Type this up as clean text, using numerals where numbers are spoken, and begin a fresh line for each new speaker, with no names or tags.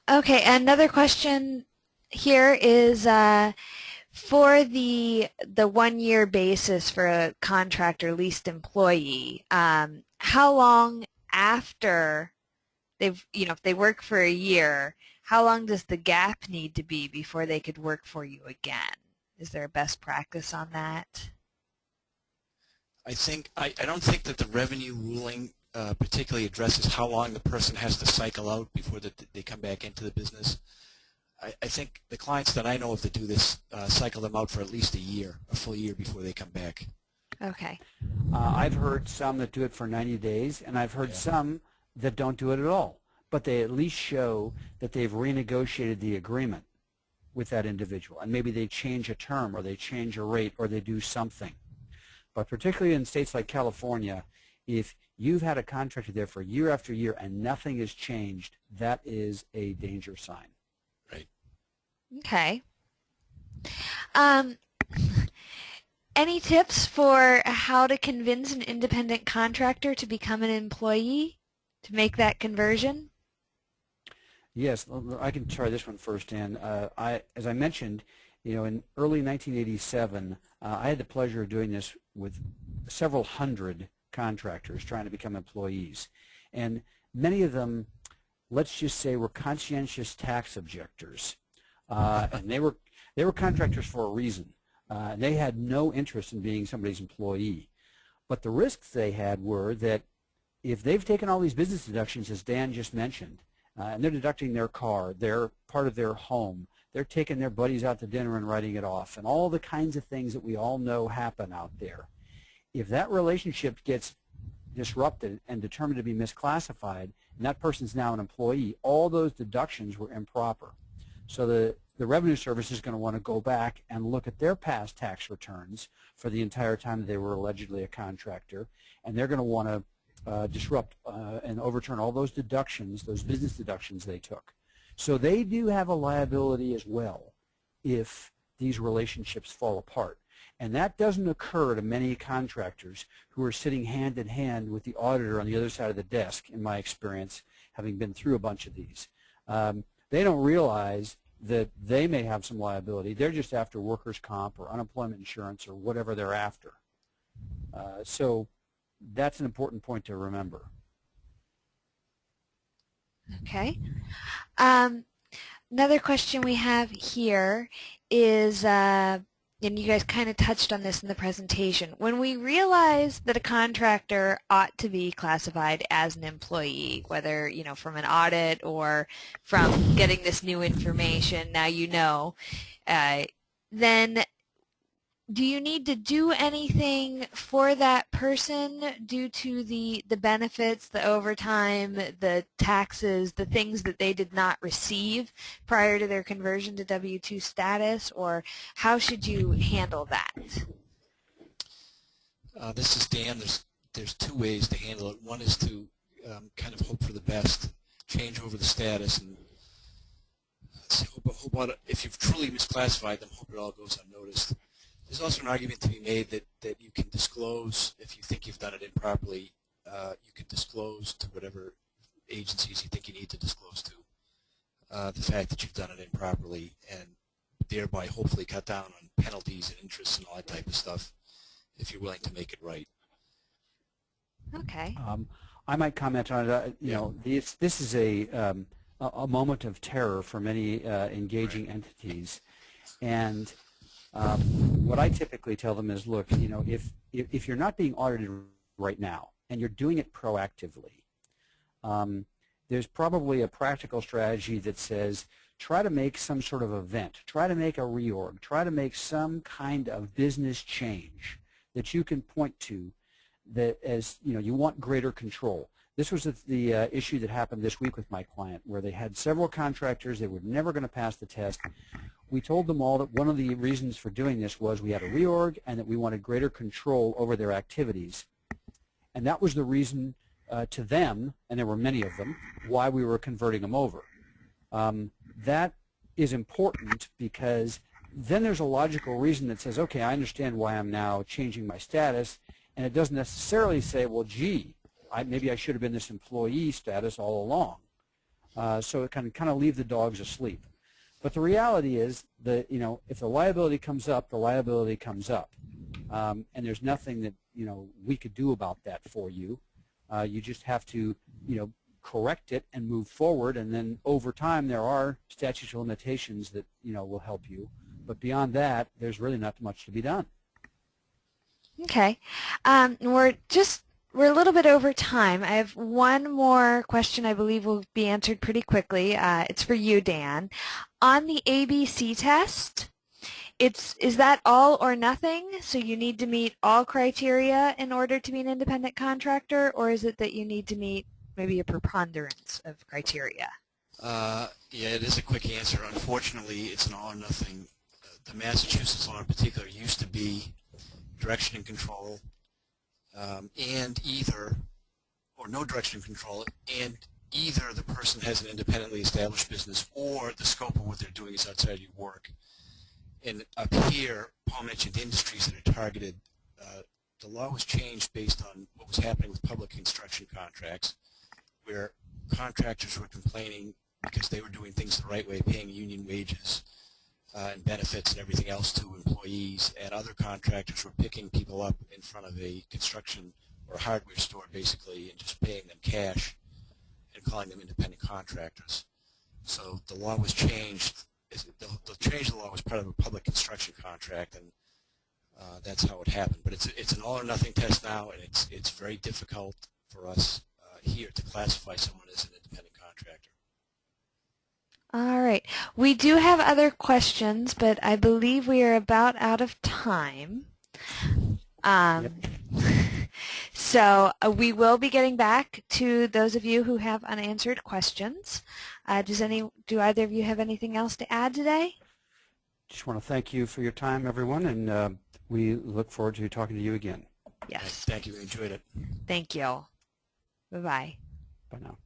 Okay, another question here is for the 1 year basis for a contractor leased employee, how long after if they work for a year, how long does the gap need to be before they could work for you again? Is there a best practice on that?
I don't think that the revenue ruling particularly addresses how long the person has to cycle out before they come back into the business. I think the clients that I know of that do this cycle them out for at least a full year before they come back.
Okay.
I've heard some that do it for 90 days, and I've heard some that don't do it at all. But they at least show that they've renegotiated the agreement with that individual, and maybe they change a term or they change a rate or they do something. But particularly in states like California, if you've had a contractor there for year after year and nothing has changed, that is a danger sign.
Right.
Okay. Any tips for how to convince an independent contractor to become an employee, to make that conversion?
Yes, I can try this one first, Dan. As I mentioned, in early 1987, I had the pleasure of doing this with several hundred contractors trying to become employees. And many of them, let's just say, were conscientious tax objectors. And they were contractors for a reason. They had no interest in being somebody's employee. But the risks they had were that if they've taken all these business deductions, as Dan just mentioned, and they're deducting their car, they're part of their home, they're taking their buddies out to dinner and writing it off, and all the kinds of things that we all know happen out there. If that relationship gets disrupted and determined to be misclassified, and that person's now an employee, all those deductions were improper. So the Revenue Service is going to want to go back and look at their past tax returns for the entire time they were allegedly a contractor, and they're going to want to disrupt and overturn all those deductions, those business deductions they took. So they do have a liability as well if these relationships fall apart. And that doesn't occur to many contractors who are sitting hand in hand with the auditor on the other side of the desk, in my experience, having been through a bunch of these. They don't realize that they may have some liability. They're just after workers' comp or unemployment insurance or whatever they're after. So that's an important point to remember.
Okay. Another question we have here is, and you guys kind of touched on this in the presentation, when we realize that a contractor ought to be classified as an employee, whether from an audit or from getting this new information, now then do you need to do anything for that person due to the benefits, the overtime, the taxes, the things that they did not receive prior to their conversion to W-2 status, or how should you handle that?
This is Dan. There's two ways to handle it. One is to kind of hope for the best, change over the status, and hope if you've truly misclassified them, hope it all goes unnoticed. There's also an argument to be made that you can disclose, if you think you've done it improperly, you can disclose to whatever agencies you think you need to disclose to the fact that you've done it improperly, and thereby hopefully cut down on penalties and interest and all that type of stuff if you're willing to make it right.
Okay.
I might comment on it. This is a moment of terror for many engaging entities, and what I typically tell them is, look, if you're not being audited right now and you're doing it proactively, there's probably a practical strategy that says try to make some sort of event, try to make a reorg, try to make some kind of business change that you can point to that as you want greater control. This was the issue that happened this week with my client, where they had several contractors. They were never going to pass the test. We told them all that one of the reasons for doing this was we had a reorg and that we wanted greater control over their activities. And that was the reason to them, and there were many of them, why we were converting them over. That is important because then there's a logical reason that says, okay, I understand why I'm now changing my status, and it doesn't necessarily say, well, gee, maybe I should have been this employee status all along. so it can kind of leave the dogs asleep. But the reality is that, if the liability comes up, the liability comes up. And there's nothing that, we could do about that for you. You just have to, correct it and move forward. And then over time, there are statute of limitations that, will help you. But beyond that, there's really not much to be done.
Okay. We're a little bit over time. I have one more question I believe will be answered pretty quickly. It's for you, Dan. On the ABC test, is that all or nothing? So you need to meet all criteria in order to be an independent contractor, or is it that you need to meet maybe a preponderance of criteria?
Yeah, it is a quick answer. Unfortunately, it's an all or nothing. The Massachusetts law in particular used to be direction and control, and either, or no direction and control, and either the person has an independently established business or the scope of what they're doing is outside your work. And up here, Paul mentioned industries that are targeted. The law was changed based on what was happening with public construction contracts, where contractors were complaining because they were doing things the right way, paying union wages and benefits and everything else to employees, and other contractors were picking people up in front of a construction or a hardware store basically and just paying them cash and calling them independent contractors. So the law was changed. The change of the law was part of a public construction contract, and that's how it happened. But it's an all or nothing test now, and it's very difficult for us here to classify someone as an independent contractor.
All right. We do have other questions, but I believe we are about out of time.
Yep.
So we will be getting back to those of you who have unanswered questions. Do either of you have anything else to add today?
Just want to thank you for your time, everyone, and we look forward to talking to you again.
Yes.
Thank you. We enjoyed it.
Thank you. Bye-bye.
Bye now.